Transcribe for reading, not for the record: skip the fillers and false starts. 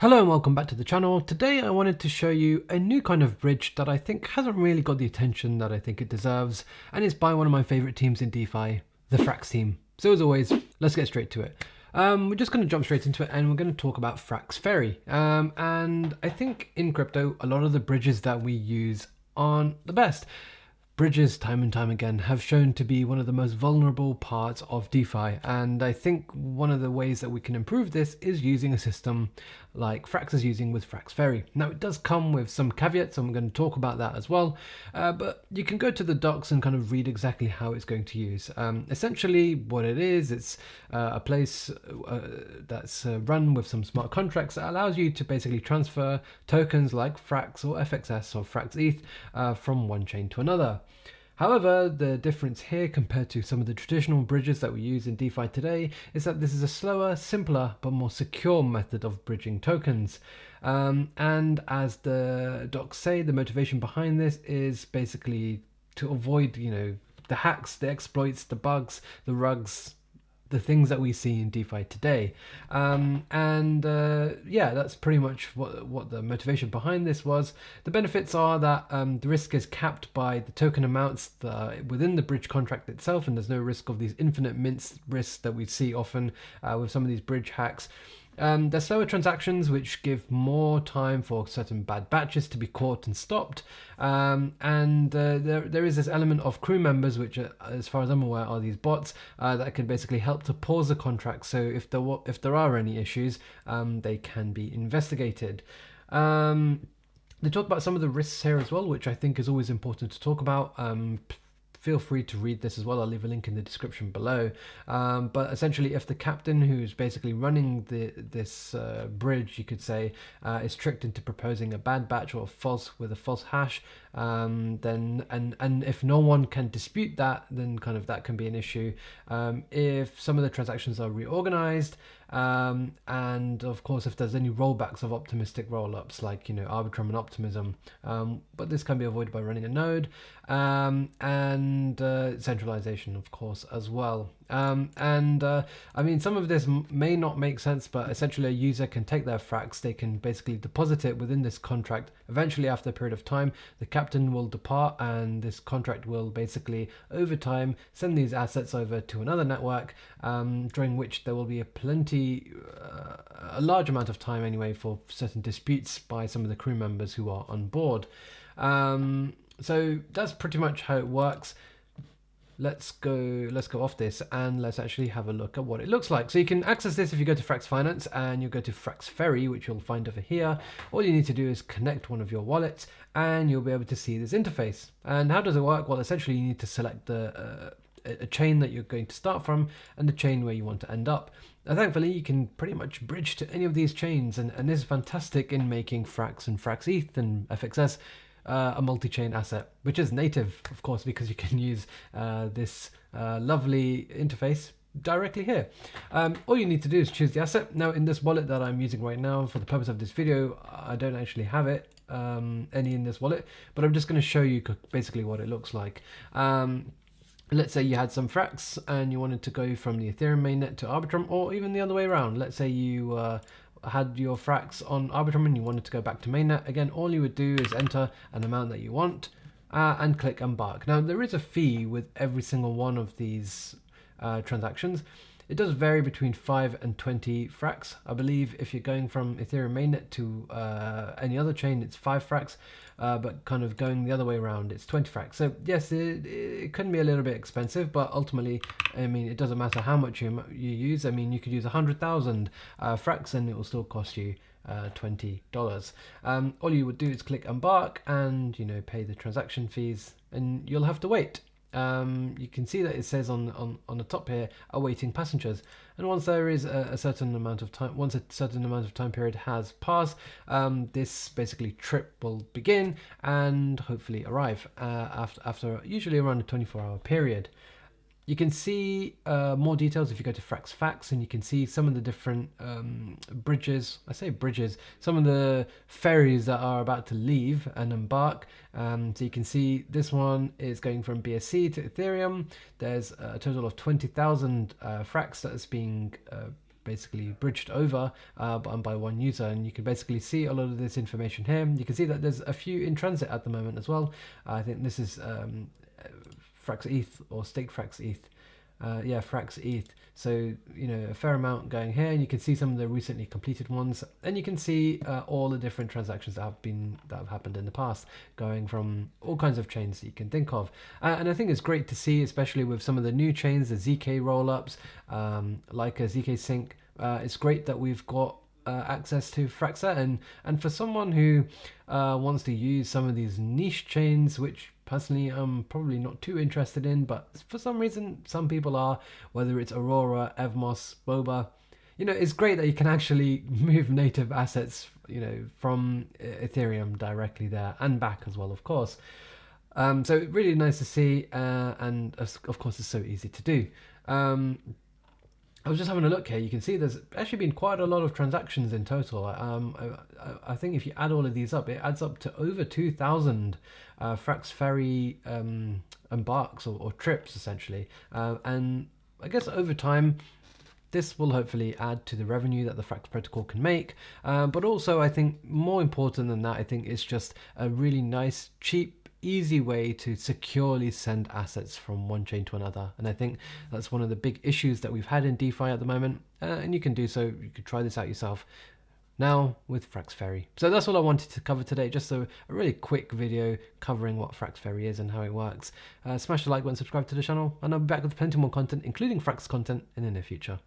Hello and welcome back to the channel. Today I wanted to show you a new kind of bridge that I think hasn't really got the attention that I think it deserves, and it's by one of my favorite teams in DeFi, the Frax team. So as always, let's get straight to it. We're just going to jump straight into it and we're going to talk about Frax Ferry. And I think in crypto, a lot of the bridges that we use aren't the best. Bridges, time and time again, have shown to be one of the most vulnerable parts of DeFi, and I think one of the ways that we can improve this is using a system like Frax is using with Frax Ferry. Now, it does come with some caveats, and we're going to talk about that as well, but you can go to the docs and kind of read exactly how it's going to use. Essentially, what it is, it's a place that's run with some smart contracts that allows you to basically transfer tokens like Frax or FXS or Frax ETH from one chain to another. However, the difference here compared to some of the traditional bridges that we use in DeFi today is that this is a slower, simpler, but more secure method of bridging tokens. And as the docs say, the motivation behind this is basically to avoid, the hacks, the exploits, the bugs, the rugs, the things that we see in DeFi today. Yeah, that's pretty much what the motivation behind this was. The benefits are that the risk is capped by the token amounts within the bridge contract itself, and there's no risk of these infinite mint risks that we see often with some of these bridge hacks. There's slower transactions, which give more time for certain bad batches to be caught and stopped. There is this element of crew members, which, as far as I'm aware, are these bots that can basically help to pause the contract. So if there are any issues, they can be investigated. They talk about some of the risks here as well, which I think is always important to talk about. Feel free to read this as well. I'll leave a link in the description below. But essentially, if the captain who's basically running this bridge, you could say, is tricked into proposing a bad batch or a false hash, then if no one can dispute that, then kind of that can be an issue. If some of the transactions are reorganized, and of course if there's any rollbacks of optimistic rollups like Arbitrum and Optimism, but this can be avoided by running a node, and centralization of course as well. I mean, some of this may not make sense, but essentially a user can take their Frax, they can basically deposit it within this contract. Eventually, after a period of time, the captain will depart, and this contract will basically, over time, send these assets over to another network, during which there will be a large amount of time anyway for certain disputes by some of the crew members who are on board. So that's pretty much how it works. Let's go off this and let's actually have a look at what it looks like. So you can access this if you go to Frax Finance and you go to Frax Ferry, which you'll find over here. All you need to do is connect one of your wallets and you'll be able to see this interface. And how does it work? Well, essentially you need to select a chain that you're going to start from and the chain where you want to end up. Now, thankfully, you can pretty much bridge to any of these chains, and this is fantastic in making Frax and Frax ETH and FXS a multi-chain asset, which is native, of course, because you can use this lovely interface directly here. All you need to do is choose the asset. Now, in this wallet that I'm using right now for the purpose of this video, I don't actually have it any in this wallet, but I'm just going to show you basically what it looks like. Let's say you had some Frax and you wanted to go from the Ethereum mainnet to Arbitrum, or even the other way around. Let's say you had your Frax on Arbitrum and you wanted to go back to mainnet. Again, all you would do is enter an amount that you want and click embark. Now, there is a fee with every single one of these transactions. It does vary between 5 and 20 Frax. I believe if you're going from Ethereum mainnet to any other chain, it's 5 Frax, but kind of going the other way around, it's 20 Frax. So yes, it can be a little bit expensive, but ultimately, I mean, it doesn't matter how much you use. I mean, you could use 100,000 Frax and it will still cost you $20. All you would do is click embark and pay the transaction fees, and you'll have to wait. You can see that it says on the top here, awaiting passengers, and once there is a certain amount of time period has passed, this basically trip will begin and hopefully arrive after usually around a 24-hour period. You can see more details if you go to Frax Facts, and you can see some of the different bridges. I say bridges, some of the ferries that are about to leave and embark. So you can see this one is going from BSC to Ethereum. There's a total of 20,000 Frax that is being basically bridged over by one user, and you can basically see a lot of this information here. You can see that there's a few in transit at the moment as well. I think this is Frax ETH or Stake Frax ETH. Yeah, Frax ETH. So, you know, a fair amount going here, and you can see some of the recently completed ones, and you can see all the different transactions that have happened in the past, going from all kinds of chains that you can think of. And I think it's great to see, especially with some of the new chains, the ZK rollups, like a ZK Sync. It's great that we've got access to Fraxa, and for someone who wants to use some of these niche chains, which personally I'm probably not too interested in, but for some reason some people are, whether it's Aurora, Evmos, Boba, you know, it's great that you can actually move native assets, you know, from Ethereum directly there and back as well, of course. So really nice to see, and of course it's so easy to do. I was just having a look here. You can see there's actually been quite a lot of transactions in total. I think if you add all of these up, it adds up to over 2,000 Frax Ferry embarks or trips, essentially. And I guess over time, this will hopefully add to the revenue that the Frax protocol can make. But also, I think more important than that, I think it's just a really nice, cheap, easy way to securely send assets from one chain to another. And I think that's one of the big issues that we've had in DeFi at the moment, and you can do so. You could try this out yourself now with Frax Ferry. So that's all I wanted to cover today, just a really quick video covering what Frax Ferry is and how it works. Smash the like button, subscribe to the channel, and I'll be back with plenty more content, including Frax content, in the near future.